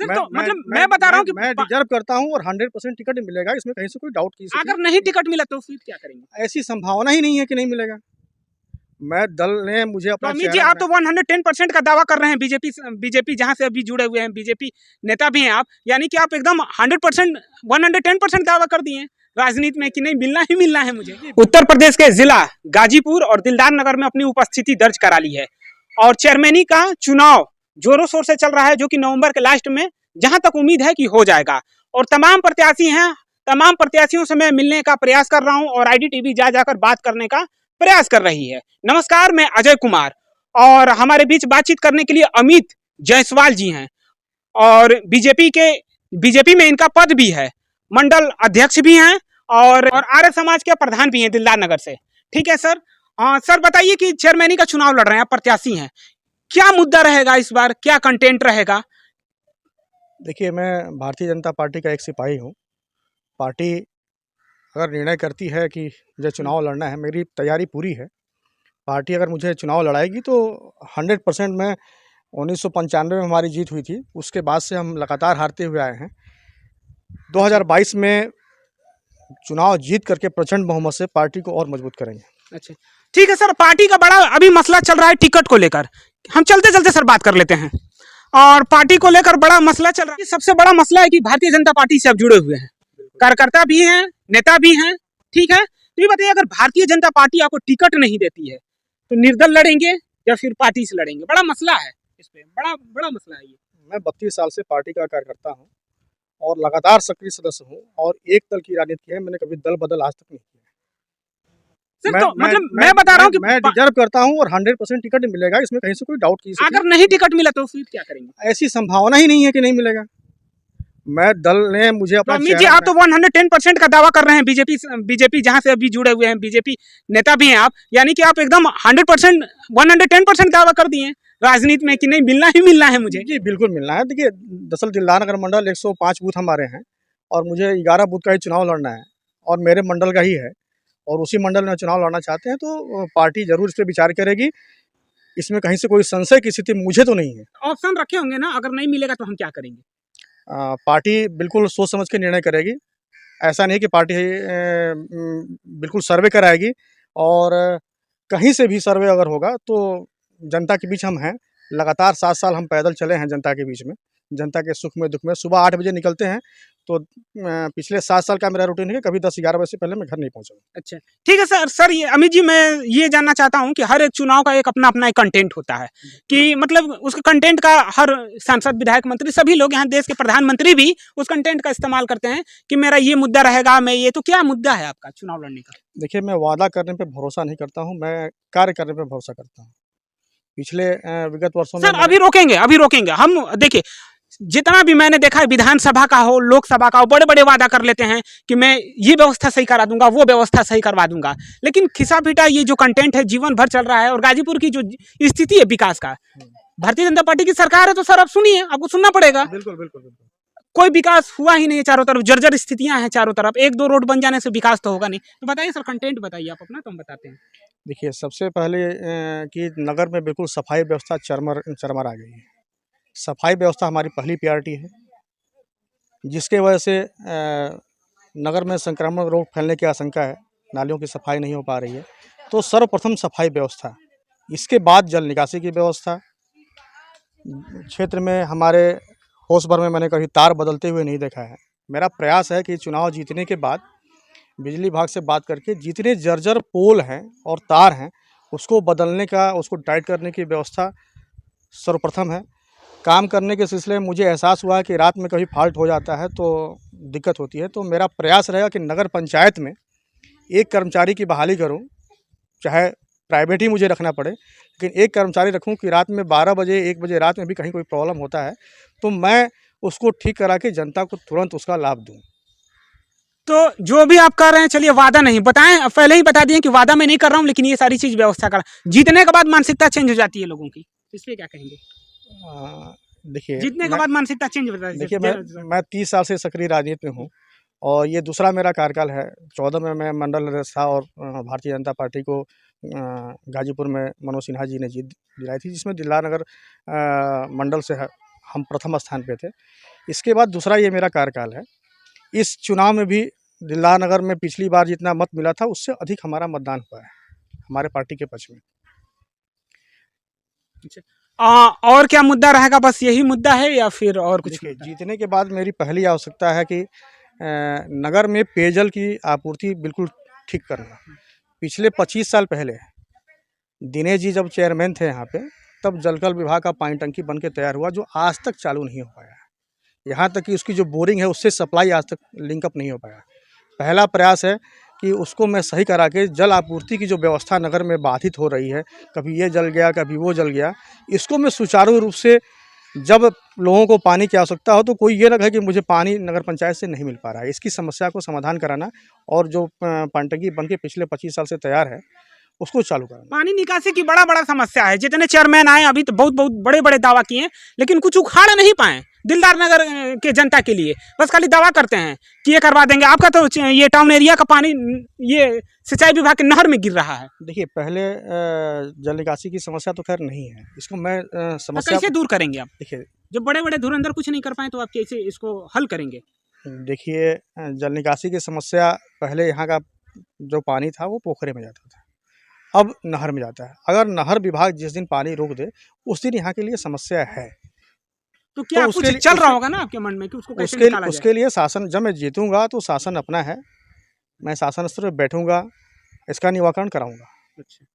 Sir तो मतलब मैं बता रहा हूँ कि मैं डिजर्व करता हूँ और 100% टिकट मिलेगा, इसमें कहीं से कोई डाउट की अगर नहीं टिकट मिला तो फिर क्या करेंगे? ऐसी संभावना ही नहीं है कि नहीं मिलेगा। मैं दल ने मुझे तो अपना अमित जी आप तो 110% का दावा कर रहे हैं, बीजेपी जहां से अभी जुड़े हुए हैं, बीजेपी नेता भी हैं आप, यानी कि आप एकदम 100% 110% दावा कर दिए हैं राजनीति में कि नहीं मिलना ही मिलना है मुझे। उत्तर प्रदेश के जिला गाजीपुर और दिलदार नगर में अपनी उपस्थिति दर्ज करा ली है और चेयरमैनी का चुनाव जोरों शोर से चल रहा है, जो कि नवंबर के लास्ट में जहां तक उम्मीद है कि हो जाएगा। और तमाम प्रत्याशी हैं, तमाम प्रत्याशियों से मैं मिलने का प्रयास कर रहा हूं और IDTV जा जाकर बात करने का प्रयास कर रही है। नमस्कार, मैं अजय कुमार और हमारे बीच बातचीत करने के लिए अमित जायसवाल जी हैं और बीजेपी में इनका पद भी है, मंडल अध्यक्ष भी हैं और आर्य समाज के प्रधान भी हैं दिलदार नगर से। ठीक है सर। सर बताइए कि चेयरमैनी का चुनाव लड़ रहे हैं, आप प्रत्याशी हैं, क्या मुद्दा रहेगा इस बार, क्या कंटेंट रहेगा? देखिए, मैं भारतीय जनता पार्टी का एक सिपाही हूँ। पार्टी अगर निर्णय करती है कि मुझे चुनाव लड़ना है, मेरी तैयारी पूरी है। पार्टी अगर मुझे चुनाव लड़ाएगी तो 100% मैं 1995 में हमारी जीत हुई थी, उसके बाद से हम लगातार हारते हुए आए हैं। 2022 में चुनाव जीत करके प्रचंड बहुमत से पार्टी को और मजबूत करेंगे। अच्छा ठीक है सर। पार्टी का बड़ा अभी मसला चल रहा है टिकट को लेकर, हम चलते चलते सर बात कर लेते हैं। और पार्टी को लेकर बड़ा मसला चल रहा है, सबसे बड़ा मसला है कि भारतीय जनता पार्टी से अब जुड़े हुए हैं, कार्यकर्ता भी हैं, नेता भी हैं। ठीक है, तो ये बताइए अगर भारतीय जनता पार्टी आपको टिकट नहीं देती है तो निर्दल लड़ेंगे या फिर पार्टी से लड़ेंगे? बड़ा मसला है इस पे, बड़ा बड़ा मसला है ये। मैं 32 साल से पार्टी का कार्यकर्ता हूँ और लगातार सक्रिय सदस्य हूँ और एक दल की राजनीति है, मैंने कभी दल बदल आज तक नहीं किया। सर तो मतलब मैं बता रहा हूँ कि मैं डिजर्व करता हूँ और 100% टिकट मिलेगा, इसमें कहीं से कोई डाउट की अगर नहीं टिकट मिला तो फिर क्या करेंगे? ऐसी संभावना ही नहीं है कि नहीं मिलेगा। मैं दल ने मुझे अपना अमित जी आप तो 110% का दावा कर रहे हैं, बीजेपी जहां से अभी जुड़े हुए हैं, बीजेपी नेता भी हैं आप, यानी कि आप एकदम 110% दावा कर दिए हैं राजनीति में कि नहीं मिलना ही मिलना है मुझे। जी बिल्कुल मिलना है। देखिए, दरअसल दिलदार नगर मंडल 105 बूथ हमारे हैं और मुझे 11 बूथ का ही चुनाव लड़ना है और मेरे मंडल का ही है और उसी मंडल में चुनाव लड़ना चाहते हैं, तो पार्टी जरूर इस पर विचार करेगी। इसमें कहीं से कोई संशय की स्थिति मुझे तो नहीं है। ऑप्शन रखे होंगे ना, अगर नहीं मिलेगा तो हम क्या करेंगे? पार्टी बिल्कुल सोच समझ के निर्णय करेगी। ऐसा नहीं कि पार्टी बिल्कुल सर्वे कराएगी और कहीं से भी सर्वे अगर होगा तो जनता के बीच हम हैं। लगातार 7 साल हम पैदल चले हैं जनता के बीच में, जनता के सुख में दुख में। सुबह 8 बजे निकलते हैं तो पिछले 7 साल का मेरा रूटीन है कि कभी 10-11 बजे से पहले मैं घर नहीं पहुँचा। अच्छा ठीक है सर। सर ये अमित जी मैं ये जानना चाहता हूँ कि हर एक चुनाव का एक अपना अपना एक कंटेंट होता है कि मतलब उसके कंटेंट का हर सांसद, विधायक, मंत्री, सभी लोग यहाँ देश के प्रधानमंत्री भी उस कंटेंट का इस्तेमाल करते हैं कि मेरा ये मुद्दा रहेगा, मैं ये, तो क्या मुद्दा है आपका चुनाव लड़ने का? देखिए, मैं वादा करने पे भरोसा नहीं करता हूँ, मैं कार्य करने पे भरोसा करता हूँ। पिछले विगत वर्षों में सर अभी रोकेंगे हम। देखिए जितना भी मैंने देखा है, विधानसभा का हो, लोकसभा का हो, बड़े बड़े वादा कर लेते हैं कि मैं ये व्यवस्था सही करा दूंगा, वो व्यवस्था सही करवा दूंगा, लेकिन खिसा पीटा ये जो कंटेंट है जीवन भर चल रहा है। और गाजीपुर की जो स्थिति है विकास का, भारतीय जनता पार्टी की सरकार है तो सर आप सुनिए, आपको सुनना पड़ेगा। बिल्कुल बिल्कुल बिल्कुल। कोई विकास हुआ ही नहीं है, चारों तरफ जर्जर स्थितियां हैं, चारों तरफ 1-2 रोड बन जाने से विकास तो होगा नहीं। तो बताइए सर, कंटेंट बताइए आप अपना, तो हम बताते हैं। देखिए, सबसे पहले कि नगर में बिल्कुल सफाई व्यवस्था चरमर आ गई है। सफाई व्यवस्था हमारी पहली प्रायोरिटी है, जिसके वजह से नगर में संक्रामक रोग फैलने की आशंका है। नालियों की सफाई नहीं हो पा रही है, तो सर्वप्रथम सफाई व्यवस्था, इसके बाद जल निकासी की व्यवस्था। क्षेत्र में हमारे होश भर में मैंने कभी तार बदलते हुए नहीं देखा है। मेरा प्रयास है कि चुनाव जीतने के बाद बिजली विभाग से बात करके जितने जर्जर पोल हैं और तार हैं उसको बदलने का, उसको टाइट करने की व्यवस्था सर्वप्रथम है। काम करने के सिलसिले में मुझे एहसास हुआ कि रात में कभी फॉल्ट हो जाता है तो दिक्कत होती है, तो मेरा प्रयास रहेगा कि नगर पंचायत में एक कर्मचारी की बहाली करूं, चाहे प्राइवेट ही मुझे रखना पड़े, लेकिन एक कर्मचारी रखूं कि रात में 12 बजे 1 बजे रात में भी कहीं कोई प्रॉब्लम होता है तो मैं उसको ठीक करा के जनता को तुरंत उसका लाभ दूँ। तो जो भी आप कर रहे हैं, चलिए वादा नहीं बताएं, पहले ही बता दिए कि वादा मैं नहीं कर रहा हूं, लेकिन ये सारी चीज व्यवस्था कर। जीतने के बाद मानसिकता चेंज हो जाती है लोगों की, इस पे क्या कहेंगे? देखिए, जीतने के बाद मानसिकता चेंज हो जाती है। देखिए मैं 30 साल से सक्रिय राजनीति में हूँ और ये दूसरा मेरा कार्यकाल है। 14 में मैं मंडल अध्यक्ष था और भारतीय जनता पार्टी को गाजीपुर में मनोज सिन्हा जी ने जीत दिलाई थी, जिसमें दिलदार नगर मंडल से हम प्रथम स्थान पे थे। इसके बाद दूसरा ये मेरा कार्यकाल है। इस चुनाव में भी दिलदार नगर में पिछली बार जितना मत मिला था उससे अधिक हमारा मतदान हुआ है हमारे पार्टी के पक्ष में। और क्या मुद्दा रहेगा, बस यही मुद्दा है या फिर और कुछ? देखिए, जीतने के बाद मेरी पहली आवश्यकता है कि नगर में पेयजल की आपूर्ति बिल्कुल ठीक करना। पिछले 25 साल पहले दिनेश जी जब चेयरमैन थे यहाँ पे, तब जलकल विभाग का पानी टंकी बन के तैयार हुआ, जो आज तक चालू नहीं हो पाया। यहाँ तक कि उसकी जो बोरिंग है उससे सप्लाई आज तक लिंकअप नहीं हो पाया। पहला प्रयास है कि उसको मैं सही करा के जल आपूर्ति की जो व्यवस्था नगर में बाधित हो रही है, कभी ये जल गया कभी वो जल गया, इसको मैं सुचारू रूप से, जब लोगों को पानी की आवश्यकता हो तो कोई ये ना कहे कि मुझे पानी नगर पंचायत से नहीं मिल पा रहा है, इसकी समस्या को समाधान कराना और जो पानी टंकी बन के पिछले 25 साल से तैयार है उसको चालू कराना। पानी निकासी की बड़ा समस्या है। जितने चेयरमैन आए अभी तो बहुत बड़े दावा किए, लेकिन कुछ उखाड़ नहीं पाए दिलदार नगर के जनता के लिए। बस खाली दावा करते हैं कि ये करवा देंगे। आपका तो ये टाउन एरिया का पानी ये सिंचाई विभाग के नहर में गिर रहा है। देखिए, पहले जल निकासी की समस्या तो खैर नहीं है, इसको मैं समस्या कैसे दूर करेंगे आप? देखिए, जब बड़े धुरंधर कुछ नहीं कर पाए तो आप कैसे इसको हल करेंगे? देखिए, जल निकासी की समस्या, पहले यहाँ का जो पानी था वो पोखरे में जाता था, अब नहर में जाता है। अगर नहर विभाग जिस दिन पानी रोक दे उस दिन यहाँ के लिए समस्या है। तो क्या कुछ चल रहा होगा ना आपके मन में कि उसको कैसे निकाला जाए? उसके लिए शासन, जब मैं जीतूंगा तो शासन अपना है, मैं शासन स्तर पर बैठूंगा, इसका निवारण कराऊंगा। अच्छा,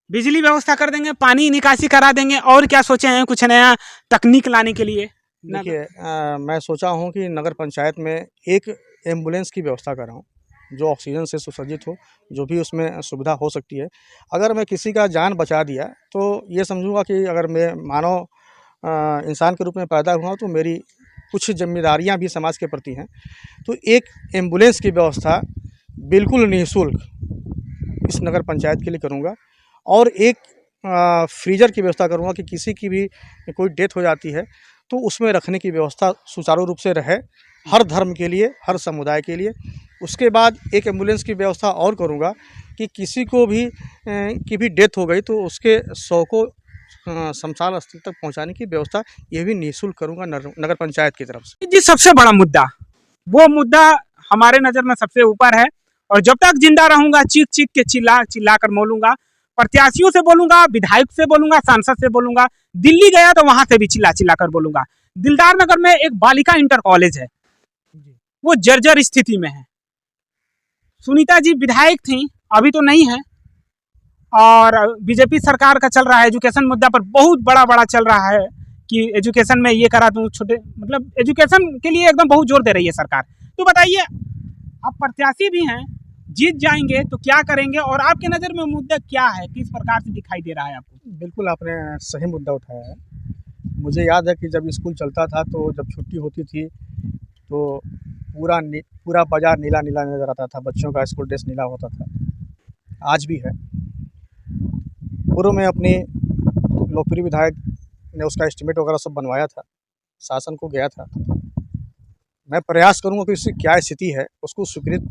बिजली व्यवस्था कर देंगे, पानी निकासी करा देंगे, और क्या सोचे हैं कुछ नया तकनीक लाने के लिए? देखिए, मैं सोचा हूँ कि नगर पंचायत में एक एम्बुलेंस की व्यवस्था कराऊँ जो ऑक्सीजन से सुसज्जित हो, जो भी उसमें सुविधा हो सकती है। अगर मैं किसी का जान बचा दिया तो ये समझूंगा कि अगर मैं मानव इंसान के रूप में पैदा हुआ तो मेरी कुछ जिम्मेदारियां भी समाज के प्रति हैं। तो एक एम्बुलेंस की व्यवस्था बिल्कुल निःशुल्क इस नगर पंचायत के लिए करूंगा, और एक फ्रीजर की व्यवस्था करूंगा कि किसी की भी कोई डेथ हो जाती है तो उसमें रखने की व्यवस्था सुचारू रूप से रहे, हर धर्म के लिए, हर समुदाय के लिए। उसके बाद एक एम्बुलेंस की व्यवस्था और करूंगा कि किसी को भी की भी डेथ हो गई तो उसके शव को शमशान स्थल तक पहुंचाने की व्यवस्था ये भी निःशुल्क करूंगा नगर पंचायत की तरफ से। जी, सबसे बड़ा मुद्दा, वो मुद्दा हमारे नज़र में सबसे ऊपर है, और जब तक जिंदा रहूंगा चीख के चिल्ला कर बोलूंगा। प्रत्याशियों से बोलूंगा, विधायक से बोलूंगा, सांसद से बोलूंगा, दिल्ली गया तो वहां से भी चिल्ला कर बोलूंगा। दिलदार नगर में एक बालिका इंटर कॉलेज है, वो जर्जर स्थिति में है। सुनीता जी विधायक थी, अभी तो नहीं है, और बीजेपी सरकार का चल रहा है एजुकेशन मुद्दा पर, बहुत बड़ा चल रहा है कि एजुकेशन में ये करा दूं, छोटे मतलब एजुकेशन के लिए एकदम बहुत जोर दे रही है सरकार। तो बताइए, आप प्रत्याशी भी हैं, जीत जाएंगे तो क्या करेंगे, और आपके नज़र में मुद्दा क्या है, किस प्रकार से दिखाई दे रहा है आपको? बिल्कुल आपने सही मुद्दा उठाया है। मुझे याद है कि जब स्कूल चलता था तो जब छुट्टी होती थी तो पूरा बाजार नीला नज़र आता था, बच्चों का स्कूल ड्रेस नीला होता था, आज भी है। पूर्व में अपनी लोकप्रिय विधायक ने उसका एस्टीमेट वगैरह सब बनवाया था, शासन को गया था। मैं प्रयास करूंगा कि इसकी क्या स्थिति है, उसको स्वीकृत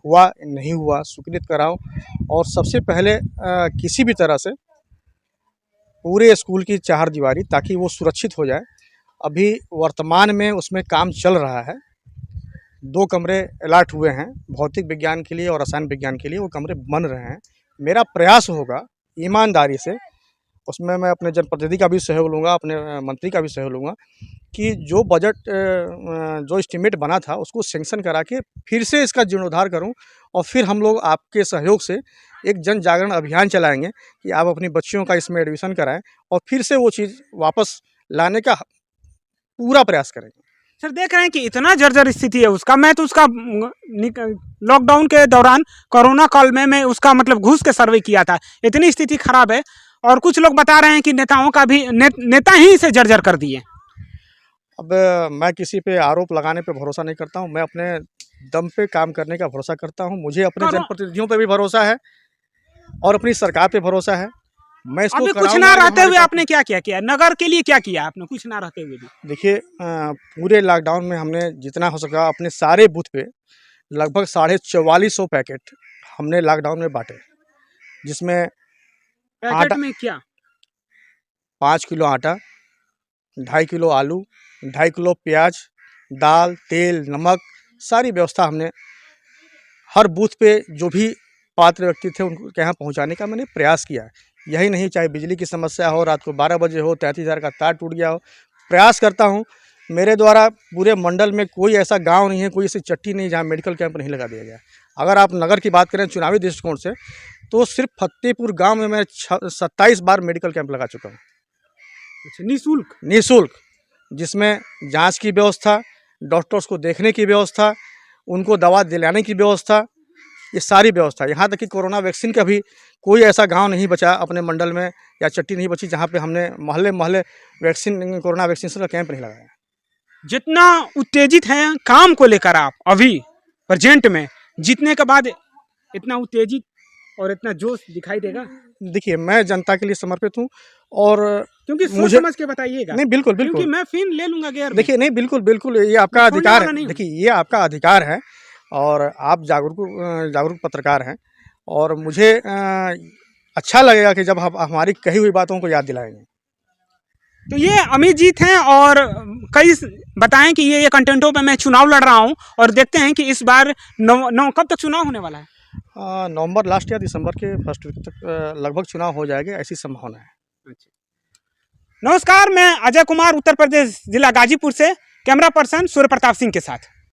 हुआ नहीं हुआ स्वीकृत कराऊं, और सबसे पहले किसी भी तरह से पूरे स्कूल की चारदीवारी, ताकि वो सुरक्षित हो जाए। अभी वर्तमान में उसमें काम चल रहा है, 2 कमरे अलॉट हुए हैं भौतिक विज्ञान के लिए और रसायन विज्ञान के लिए, वो कमरे बन रहे हैं। मेरा प्रयास होगा ईमानदारी से, उसमें मैं अपने जनप्रतिनिधि का भी सहयोग लूँगा, अपने मंत्री का भी सहयोग लूँगा कि जो बजट जो एस्टीमेट बना था उसको सैंक्शन करा के फिर से इसका जीर्णोद्धार करूं, और फिर हम लोग आपके सहयोग से एक जन जागरण अभियान चलाएंगे कि आप अपनी बच्चियों का इसमें एडमिशन कराएं, और फिर से वो चीज़ वापस लाने का पूरा प्रयास करेंगे। सर, देख रहे हैं कि इतना जर्जर स्थिति है उसका। मैं तो उसका लॉकडाउन के दौरान कोरोना काल में मैं उसका मतलब घुस के सर्वे किया था, इतनी स्थिति खराब है। और कुछ लोग बता रहे हैं कि नेताओं का भी नेता ही इसे जर्जर कर दिए। अब मैं किसी पे आरोप लगाने पे भरोसा नहीं करता हूं, मैं अपने दम पे काम करने का भरोसा करता हूं। मुझे अपने जनप्रतिनिधियों पे भी भरोसा है और अपनी सरकार पे भरोसा है। मैं इसको अभी कुछ ना रहते हुए आपने क्या किया नगर के लिए, क्या किया आपने कुछ ना रहते हुए भी? देखिए, पूरे लॉकडाउन में हमने जितना हो सका अपने सारे बूथ पे लगभग 4450 पैकेट हमने लॉकडाउन में बांटे, जिसमें पैकेट में क्या? 5 किलो आटा, 2.5 किलो आलू, 2.5 किलो प्याज, दाल, तेल, नमक, सारी व्यवस्था हमने हर बूथ पे जो भी पात्र व्यक्ति थे उनके यहाँ पहुँचाने का मैंने प्रयास किया है। यही नहीं, चाहे बिजली की समस्या हो, रात को 12 बजे हो, 33,000 का तार टूट गया हो, प्रयास करता हूँ। मेरे द्वारा पूरे मंडल में कोई ऐसा गांव नहीं है, कोई ऐसी चट्टी नहीं जहां मेडिकल कैंप नहीं लगा दिया गया। अगर आप नगर की बात करें चुनावी दृष्टिकोण से, तो सिर्फ फतेहपुर गांव में मैं 27 बार मेडिकल कैंप लगा चुका हूँ। अच्छा, निःशुल्क? निःशुल्क, जिसमें जांच की व्यवस्था, डॉक्टर्स को देखने की व्यवस्था, उनको दवा दिलाने की व्यवस्था, ये सारी व्यवस्था। यहाँ तक कि कोरोना वैक्सीन का भी कोई ऐसा गांव नहीं बचा अपने मंडल में या चट्टी नहीं बची जहाँ पे हमने मोहल्ले मोहल्ले वैक्सीन, कोरोना वैक्सीनेशन का कैंप नहीं लगाया। जितना उत्तेजित हैं काम को लेकर आप अभी प्रेजेंट में, जीतने के बाद इतना उत्तेजित और इतना जोश दिखाई देगा? देखिए, मैं जनता के लिए समर्पित हूँ और क्योंकि सोच मुझे समझ के बताइएगा। नहीं, बिल्कुल क्योंकि बिल्कुल, मैं फिन ले लूंगा गेयर में। देखिए नहीं, बिल्कुल बिल्कुल, ये आपका मैं छोड़ने अधिकार वाला है। नहीं हूँ। देखिए, ये आपका अधिकार है और आप जागरूक पत्रकार हैं और मुझे अच्छा लगेगा कि जब हम हमारी कही हुई बातों को याद दिलाएंगे। तो ये अमित जीत हैं और कई बताएं कि ये कंटेंटों पे मैं चुनाव लड़ रहा हूँ और देखते हैं कि इस बार कब तक चुनाव होने वाला है? नवंबर लास्ट या दिसंबर के फर्स्ट वीक तक लगभग चुनाव हो जाएगा, ऐसी संभावना है। नमस्कार, मैं अजय कुमार, उत्तर प्रदेश जिला गाजीपुर से कैमरा पर्सन सूर्य प्रताप सिंह के साथ।